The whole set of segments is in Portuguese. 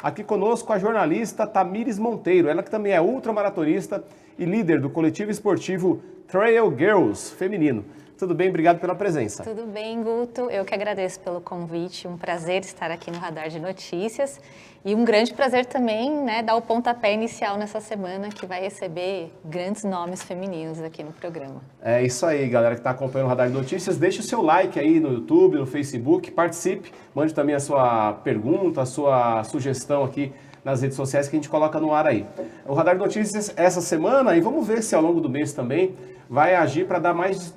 Aqui conosco a jornalista Tamires Monteiro, ela que também é ultramaratonista e líder do coletivo esportivo Trail Girls feminino. Tudo bem? Obrigado pela presença. Tudo bem, Guto. Eu que agradeço pelo convite. Um prazer estar aqui no Radar de Notícias. E um grande prazer também, dar o pontapé inicial nessa semana, que vai receber grandes nomes femininos aqui no programa. É isso aí, galera que está acompanhando o Radar de Notícias. Deixe o seu like aí no YouTube, no Facebook, participe. Mande também a sua pergunta, a sua sugestão aqui nas redes sociais que a gente coloca no ar aí. O Radar de Notícias essa semana, e vamos ver se ao longo do mês também vai agir para dar mais...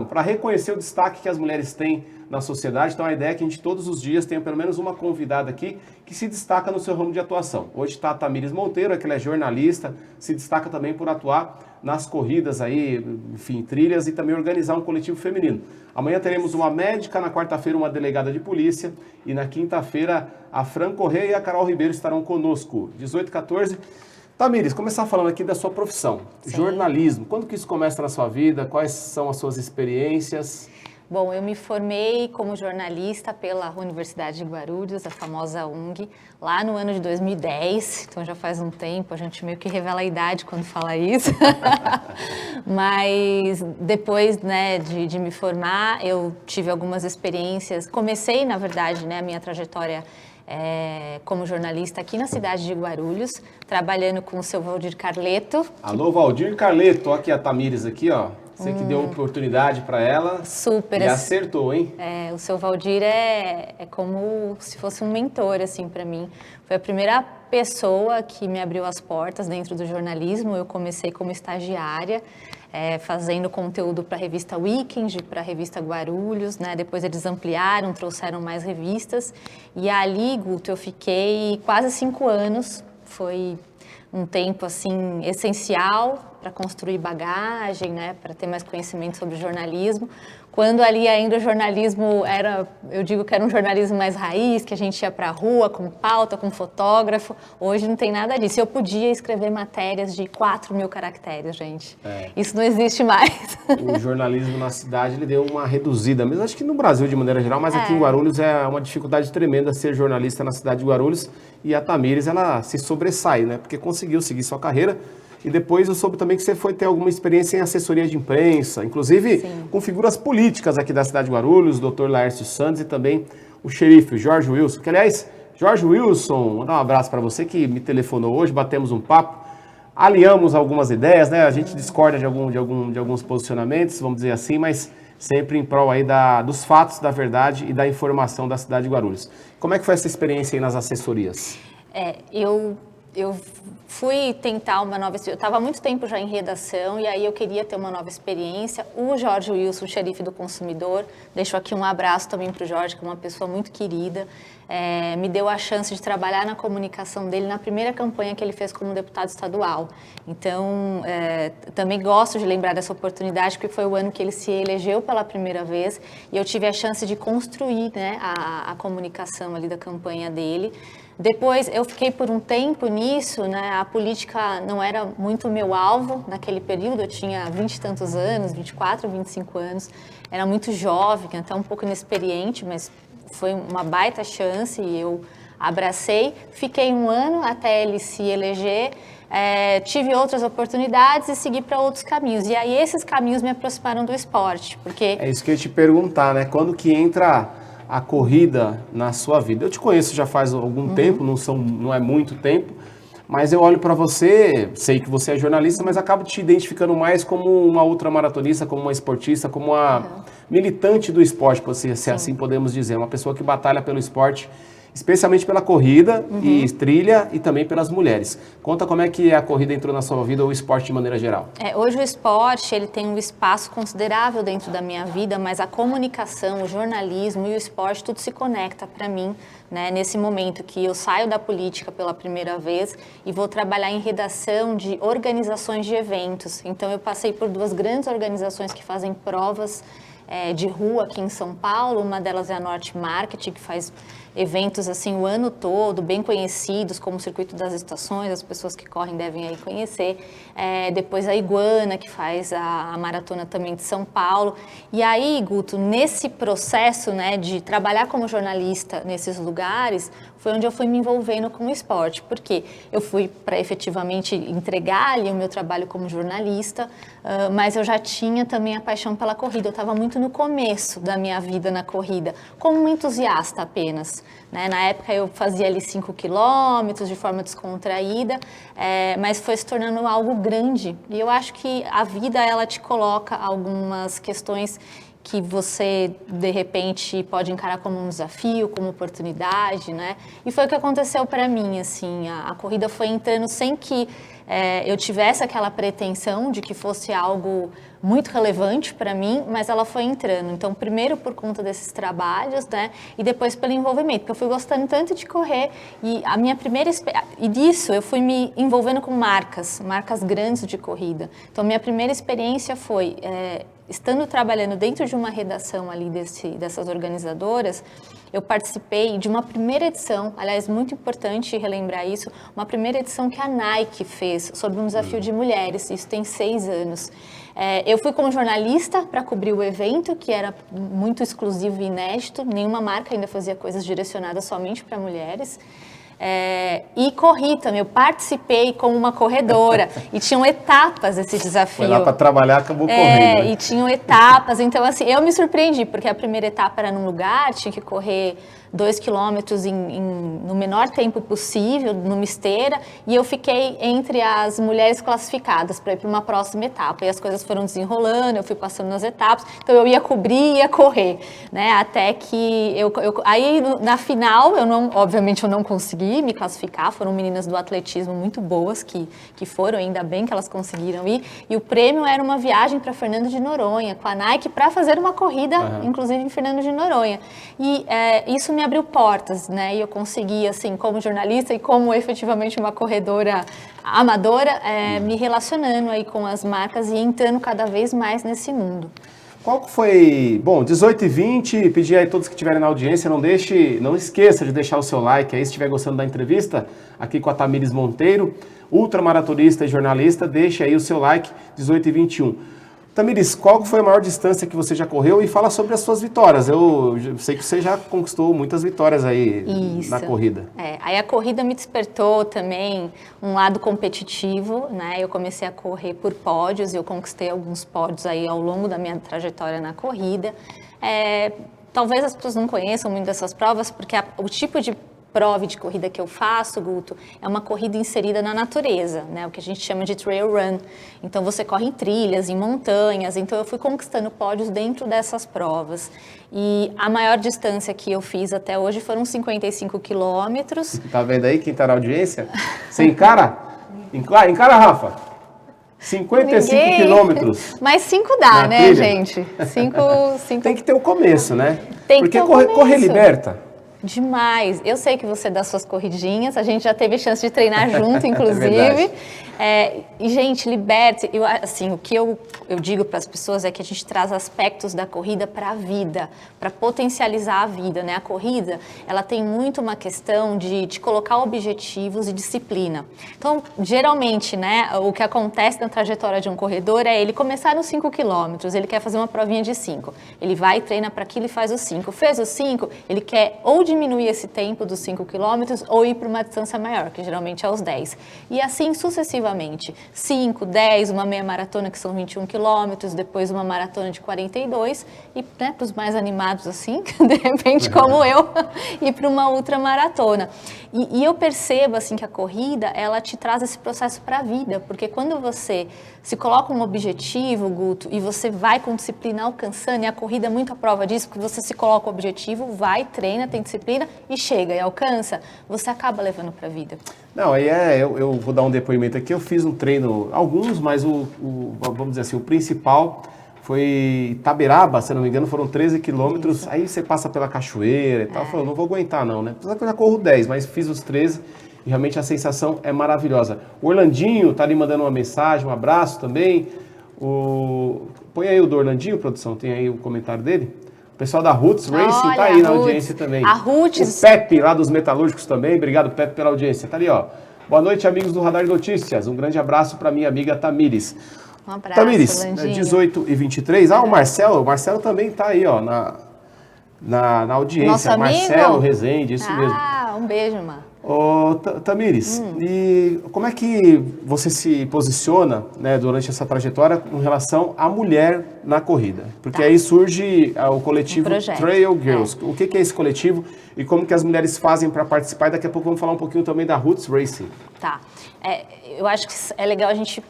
para reconhecer o destaque que as mulheres têm na sociedade. Então a ideia é que a gente todos os dias tenha pelo menos uma convidada aqui que se destaca no seu ramo de atuação. Hoje está a Tamires Monteiro, que ela é jornalista, se destaca também por atuar nas corridas aí, enfim, trilhas e também organizar um coletivo feminino. Amanhã teremos uma médica, na quarta-feira uma delegada de polícia e na quinta-feira a Fran Correia e a Carol Ribeiro estarão conosco, 18 e 14. Tamires, começar falando aqui da sua profissão, Sim. Jornalismo. Quando que isso começa na sua vida? Quais são as suas experiências? Bom, eu me formei como jornalista pela Universidade de Guarulhos, a famosa UNG, lá no ano de 2010, então já faz um tempo, a gente meio que revela a idade quando fala isso. Mas depois de me formar, eu tive algumas experiências, comecei, na verdade, a minha trajetória como jornalista aqui na cidade de Guarulhos, trabalhando com o seu Valdir Carleto. Alô, Valdir Carleto, aqui a Tamires aqui, ó. Você que deu uma oportunidade para ela. Super. E acertou, hein? O seu Valdir é como se fosse um mentor, assim, para mim. Foi a primeira pessoa que me abriu as portas dentro do jornalismo. Eu comecei como estagiária, fazendo conteúdo para a revista Weekend, para a revista Guarulhos, Depois eles ampliaram, trouxeram mais revistas. E ali, Guto, eu fiquei quase 5 anos. Foi um tempo, assim, essencial para construir bagagem, para ter mais conhecimento sobre jornalismo. Quando ali ainda o jornalismo eu digo que era um jornalismo mais raiz, que a gente ia para a rua com pauta, com fotógrafo. Hoje não tem nada disso. Eu podia escrever matérias de 4.000 caracteres, gente. Isso não existe mais. O jornalismo na cidade, ele deu uma reduzida mesmo. Acho que no Brasil, de maneira geral, mas aqui em Guarulhos é uma dificuldade tremenda ser jornalista na cidade de Guarulhos. E a Tamires, ela se sobressai, Porque conseguiu seguir sua carreira. E depois eu soube também que você foi ter alguma experiência em assessoria de imprensa, inclusive Sim. com figuras políticas aqui da cidade de Guarulhos, o Dr. Laércio Santos e também o xerife, o Jorge Wilson. Que, aliás, Jorge Wilson, vou dar um abraço para você que me telefonou hoje, batemos um papo, alinhamos algumas ideias, A gente discorda de alguns posicionamentos, vamos dizer assim, mas sempre em prol aí dos fatos, da verdade e da informação da cidade de Guarulhos. Como é que foi essa experiência aí nas assessorias? Eu fui tentar uma nova experiência. Eu estava há muito tempo já em redação e aí eu queria ter uma nova experiência. O Jorge Wilson, xerife do consumidor, deixo aqui um abraço também para o Jorge, que é uma pessoa muito querida, me deu a chance de trabalhar na comunicação dele na primeira campanha que ele fez como deputado estadual. Então, também gosto de lembrar dessa oportunidade, porque foi o ano que ele se elegeu pela primeira vez e eu tive a chance de construir a comunicação ali da campanha dele. Depois, eu fiquei por um tempo nisso, A política não era muito meu alvo naquele período. Eu tinha 20 e tantos anos, 24, 25 anos. Era muito jovem, até um pouco inexperiente, mas foi uma baita chance e eu abracei. Fiquei 1 ano até ele se eleger. Tive outras oportunidades e segui para outros caminhos. E aí, esses caminhos me aproximaram do esporte, porque... É isso que eu ia te perguntar, Quando que entra a corrida na sua vida? Eu te conheço já faz algum tempo, não é muito tempo, mas eu olho para você, sei que você é jornalista, mas acabo te identificando mais como uma ultramaratonista, como uma esportista, como uma militante do esporte, se assim podemos dizer, uma pessoa que batalha pelo esporte, especialmente pela corrida e trilha e também pelas mulheres. Conta como é que a corrida entrou na sua vida ou o esporte de maneira geral. Hoje o esporte ele tem um espaço considerável dentro da minha vida, mas a comunicação, o jornalismo e o esporte, tudo se conecta para mim, nesse momento que eu saio da política pela primeira vez e vou trabalhar em redação de organizações de eventos. Então eu passei por 2 grandes organizações que fazem provas de rua aqui em São Paulo. Uma delas é a Norte Marketing, que faz eventos assim o ano todo, bem conhecidos, como o Circuito das Estações, as pessoas que correm devem aí conhecer. Depois a Iguana, que faz a maratona também de São Paulo. E aí, Guto, nesse processo, né, de trabalhar como jornalista nesses lugares, foi onde eu fui me envolvendo com o esporte, porque eu fui para efetivamente entregar ali o meu trabalho como jornalista, mas eu já tinha também a paixão pela corrida. Eu estava muito no começo da minha vida na corrida, como um entusiasta apenas, né? Na época eu fazia ali 5 quilômetros de forma descontraída, mas foi se tornando algo grande. E eu acho que a vida, ela te coloca algumas questões que você, de repente, pode encarar como um desafio, como oportunidade, né? E foi o que aconteceu para mim, assim, a corrida foi entrando sem que eu tivesse aquela pretensão de que fosse algo muito relevante para mim, mas ela foi entrando. Então, primeiro por conta desses trabalhos, né? E depois pelo envolvimento, porque eu fui gostando tanto de correr e a minha primeira e disso eu fui me envolvendo com marcas grandes de corrida. Então, minha primeira experiência foi estando trabalhando dentro de uma redação ali dessas organizadoras, eu participei de uma primeira edição, aliás, muito importante relembrar isso, uma primeira edição que a Nike fez sobre um desafio de mulheres, isso tem 6 anos. Eu fui como jornalista para cobrir o evento, que era muito exclusivo e inédito, nenhuma marca ainda fazia coisas direcionadas somente para mulheres. E corri também, eu participei como uma corredora e tinham etapas esse desafio. Foi lá para trabalhar, acabou correndo. Né? E tinham etapas, então assim, eu me surpreendi, porque a primeira etapa era num lugar, tinha que correr 2 quilômetros no menor tempo possível, numa esteira, e eu fiquei entre as mulheres classificadas para ir para uma próxima etapa, e as coisas foram desenrolando, eu fui passando nas etapas, então eu ia cobrir e ia correr, né, até que aí na final, obviamente eu não consegui me classificar, foram meninas do atletismo muito boas que foram, ainda bem que elas conseguiram ir, e o prêmio era uma viagem para Fernando de Noronha, com a Nike, para fazer uma corrida, inclusive em Fernando de Noronha, e isso me abriu portas, né, e eu consegui, assim, como jornalista e como efetivamente uma corredora amadora, me relacionando aí com as marcas e entrando cada vez mais nesse mundo. Qual que foi, bom, 18h20, pedir aí a todos que estiverem na audiência, não esqueça de deixar o seu like aí, se estiver gostando da entrevista, aqui com a Tamires Monteiro, ultramaratonista e jornalista, deixe aí o seu like, 18h21. Tamires, qual foi a maior distância que você já correu e fala sobre as suas vitórias? Eu sei que você já conquistou muitas vitórias aí na corrida. Aí a corrida me despertou também um lado competitivo, né? Eu comecei a correr por pódios e eu conquistei alguns pódios aí ao longo da minha trajetória na corrida. Talvez as pessoas não conheçam muito dessas provas, porque o tipo de prova de corrida que eu faço, Guto, é uma corrida inserida na natureza, né? O que a gente chama de trail run. Então você corre em trilhas, em montanhas, então eu fui conquistando pódios dentro dessas provas. E a maior distância que eu fiz até hoje foram 55 quilômetros. Tá vendo aí quem tá na audiência? Você encara? Encara, Rafa? 55 quilômetros. Mas 5 dá, né, trilha? Gente? 5. Tem que ter o começo, né? Tem porque que ter correr liberta. Demais. Eu sei que você dá suas corridinhas, a gente já teve chance de treinar junto, inclusive. E, gente, liberte. Assim, o que eu digo para as pessoas é que a gente traz aspectos da corrida para a vida, para potencializar a vida, né? A corrida, ela tem muito uma questão de colocar objetivos e disciplina. Então, geralmente, né, o que acontece na trajetória de um corredor é ele começar nos 5 quilômetros, ele quer fazer uma provinha de 5. Ele vai, treina para aquilo e faz os 5. Fez os 5, ele quer ou diminuir esse tempo dos 5 quilômetros ou ir para uma distância maior, que geralmente é os 10. E assim sucessivamente. 5, 10, uma meia maratona que são 21 quilômetros, depois uma maratona de 42 e, né, para os mais animados assim, de repente como eu, ir para uma ultramaratona. E eu percebo assim que a corrida, ela te traz esse processo para a vida, porque quando você se coloca um objetivo, Guto, e você vai com disciplina alcançando, e a corrida é muito a prova disso, porque você se coloca o objetivo, vai, treina, tem disciplina e chega e alcança, você acaba levando para a vida. Não, aí eu vou dar um depoimento aqui, eu fiz um treino, alguns, mas vamos dizer assim, o principal foi Itaberaba, se não me engano, foram 13 quilômetros, isso. Aí você passa pela cachoeira e tal, eu falei, não vou aguentar não, né? Apesar que eu já corro 10, mas fiz os 13 e realmente a sensação é maravilhosa. O Orlandinho tá ali mandando uma mensagem, um abraço também. Põe aí o do Orlandinho, produção, tem aí o comentário dele. O pessoal da Roots Racing Olha, tá aí na Roots. audiência também. A Roots. O Pepe, lá dos Metalúrgicos também. Obrigado, Pepe, pela audiência. Tá ali, ó. Boa noite, amigos do Radar Notícias. Um grande abraço para minha amiga Tamires. Um abraço, Tamires, Landinho. 18h23. O Marcelo também tá aí, ó, na audiência. Nosso amigo? Marcelo Rezende, isso mesmo. Um beijo, Má. Ô, Tamires, e como é que você se posiciona, né, durante essa trajetória com relação à mulher na corrida? Porque aí surge o coletivo Trail Girls. O que é esse coletivo e como que as mulheres fazem para participar? E daqui a pouco vamos falar um pouquinho também da Roots Racing. Tá. Eu acho que é legal a gente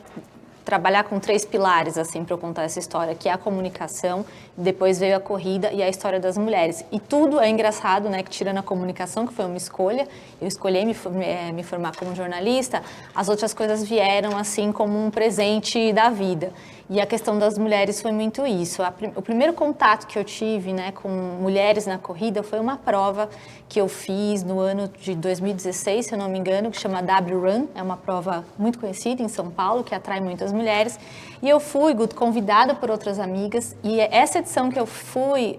trabalhar com 3 pilares, assim, para eu contar essa história, que é a comunicação, depois veio a corrida e a história das mulheres. E tudo é engraçado, né, que tirando a comunicação, que foi uma escolha, eu escolhi me formar como jornalista, as outras coisas vieram, assim, como um presente da vida. E a questão das mulheres foi muito isso. O primeiro contato que eu tive, né, com mulheres na corrida foi uma prova que eu fiz no ano de 2016, se eu não me engano, que chama W Run. É uma prova muito conhecida em São Paulo, que atrai muitas mulheres. E eu fui, Guto, convidada por outras amigas. E essa edição que eu fui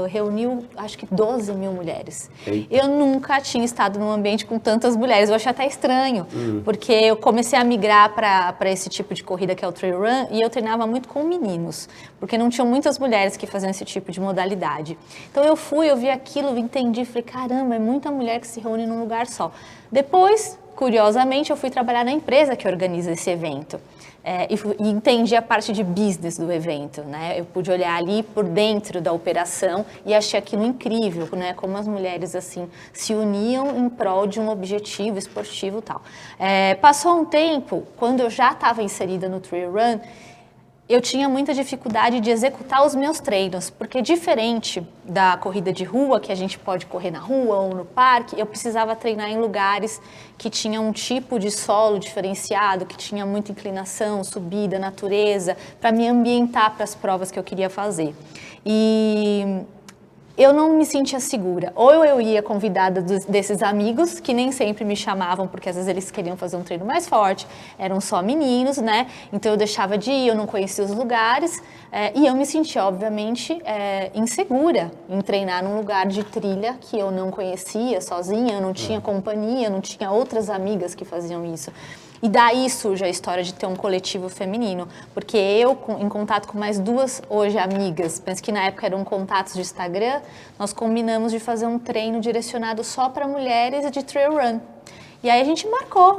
reuniu, acho que 12 mil mulheres. Eita. Eu nunca tinha estado num ambiente com tantas mulheres. Eu achei até estranho, porque eu comecei a migrar para esse tipo de corrida que é o Trail Run, e eu treinava muito com meninos, porque não tinham muitas mulheres que faziam esse tipo de modalidade. Então eu vi aquilo, entendi, falei, caramba, é muita mulher que se reúne num lugar só. Depois, curiosamente, eu fui trabalhar na empresa que organiza esse evento. E entendi a parte de business do evento, né? Eu pude olhar ali por dentro da operação e achei aquilo incrível, né? Como as mulheres, assim, se uniam em prol de um objetivo esportivo e tal. Passou um tempo, quando eu já estava inserida no Trail Run, eu tinha muita dificuldade de executar os meus treinos, porque diferente da corrida de rua, que a gente pode correr na rua ou no parque, eu precisava treinar em lugares que tinham um tipo de solo diferenciado, que tinha muita inclinação, subida, natureza, para me ambientar para as provas que eu queria fazer. E eu não me sentia segura. Ou eu ia convidada desses amigos, que nem sempre me chamavam, porque às vezes eles queriam fazer um treino mais forte, eram só meninos, né? Então eu deixava de ir, eu não conhecia os lugares, e eu me sentia, obviamente, insegura em treinar num lugar de trilha que eu não conhecia, sozinha, eu não tinha companhia, eu não tinha outras amigas que faziam isso. E daí surge a história de ter um coletivo feminino, porque eu, em contato com mais 2 hoje amigas, penso que na época eram contatos de Instagram, nós combinamos de fazer um treino direcionado só para mulheres de trail run. E aí a gente marcou,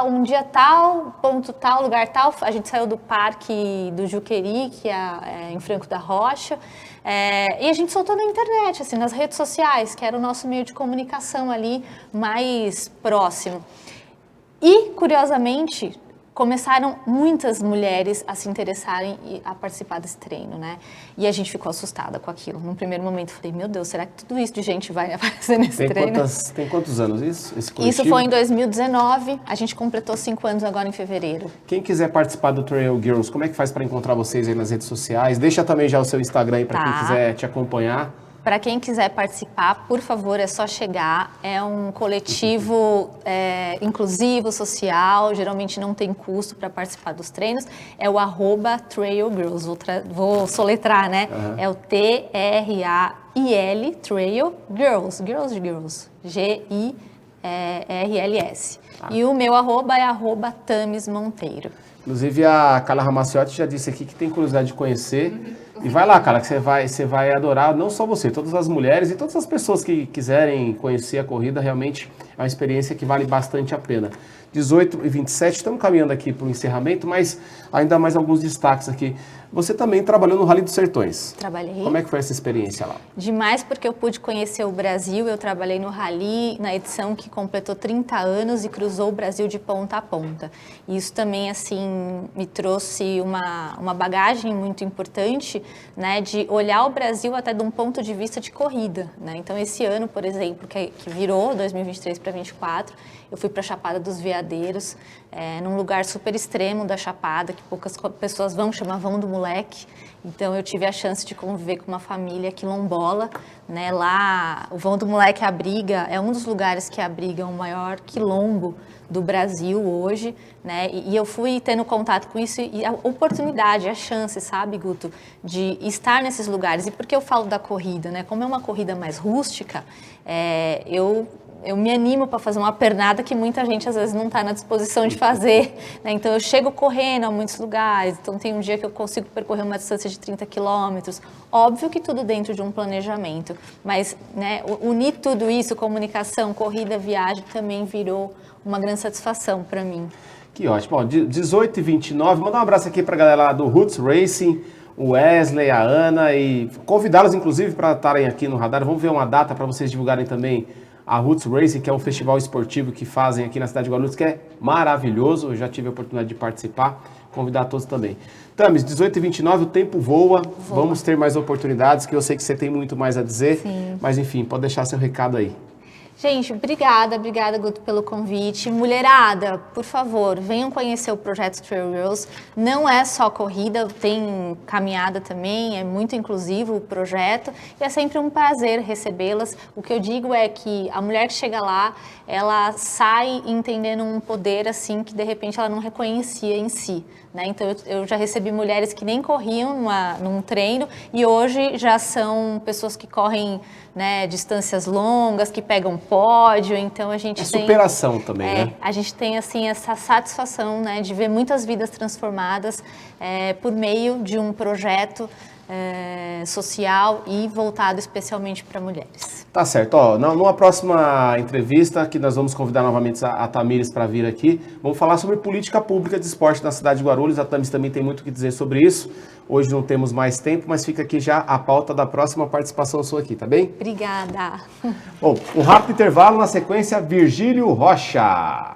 um dia tal, ponto tal, lugar tal, a gente saiu do parque do Juqueri, que é em Franco da Rocha, e a gente soltou na internet, assim, nas redes sociais, que era o nosso meio de comunicação ali mais próximo. E, curiosamente, começaram muitas mulheres a se interessarem e a participar desse treino, né? E a gente ficou assustada com aquilo. Num primeiro momento, falei, meu Deus, será que tudo isso de gente vai aparecer nesse treino? Tem quantos anos isso? Esse coletivo? Isso foi em 2019, a gente completou 5 anos agora em fevereiro. Quem quiser participar do Trail Girls, como é que faz para encontrar vocês aí nas redes sociais? Deixa também já o seu Instagram aí para quem quiser te acompanhar. Para quem quiser participar, por favor, é só chegar. É um coletivo inclusivo, social, geralmente não tem custo para participar dos treinos. É o @TrailGirls, vou soletrar, né? É o TRAIL, Trail Girls, Girls, GIRLS. E o meu arroba é @TamisMonteiro. Inclusive a Carla Ramaciotti já disse aqui que tem curiosidade de conhecer. E vai lá, cara, que você vai adorar, não só você, todas as mulheres e todas as pessoas que quiserem conhecer a corrida, realmente é uma experiência que vale bastante a pena. 18h27, estamos caminhando aqui para o encerramento, mas ainda mais alguns destaques aqui. Você também trabalhou no Rally dos Sertões. Trabalhei. Como é que foi essa experiência lá? Demais, porque eu pude conhecer o Brasil. Eu trabalhei no Rally, na edição que completou 30 anos e cruzou o Brasil de ponta a ponta. E isso também, assim, me trouxe uma bagagem muito importante, né, de olhar o Brasil até de um ponto de vista de corrida, né? Então, esse ano, por exemplo, que virou 2023 para 24. Eu fui para a Chapada dos Veadeiros, num lugar super extremo da Chapada, que poucas pessoas vão, chama Vão do Moleque. Então eu tive a chance de conviver com uma família quilombola, né? Lá o Vão do Moleque abriga, é um dos lugares que abriga o maior quilombo do Brasil hoje, né? E eu fui tendo contato com isso e a oportunidade, a chance, sabe, Guto, de estar nesses lugares. E por que eu falo da corrida, né? Como é uma corrida mais rústica, eu me animo para fazer uma pernada que muita gente às vezes não está na disposição de fazer, né? Então eu chego correndo a muitos lugares, então tem um dia que eu consigo percorrer uma distância de 30 quilômetros, óbvio que tudo dentro de um planejamento, mas, né, unir tudo isso, comunicação, corrida, viagem, também virou uma grande satisfação para mim. Que ótimo. Bom, 18 e 29, mandar um abraço aqui para a galera lá do Roots Racing, o Wesley, a Ana, e convidá-los inclusive para estarem aqui no radar. Vamos ver uma data para vocês divulgarem também a Roots Racing, que é um festival esportivo que fazem aqui na cidade de Guarulhos, que é maravilhoso. Eu já tive a oportunidade de participar. Convidar todos também. Tamis, 18 e 29, o tempo voa. Vamos ter mais oportunidades, que eu sei que você tem muito mais a dizer. Sim. Mas enfim, pode deixar seu recado aí. Gente, obrigada, Guto, pelo convite. Mulherada, por favor, venham conhecer o Projeto Trail Girls. Não é só corrida, tem caminhada também, é muito inclusivo o projeto e é sempre um prazer recebê-las. O que eu digo é que a mulher que chega lá, ela sai entendendo um poder assim que de repente ela não reconhecia em si, né? Então eu já recebi mulheres que nem corriam num treino e hoje já são pessoas que correm, né, distâncias longas, que pegam pódio, então a gente tem... superação também, né? A gente tem, assim, essa satisfação, né, de ver muitas vidas transformadas por meio de um projeto social e voltado especialmente para mulheres. Tá certo. Ó, numa próxima entrevista, que nós vamos convidar novamente a Tamires para vir aqui, vamos falar sobre política pública de esporte na cidade de Guarulhos. A Tamires também tem muito o que dizer sobre isso. Hoje não temos mais tempo, mas fica aqui já a pauta da próxima participação sua aqui, tá bem? Obrigada. Bom, um rápido intervalo, na sequência, Virgílio Rocha.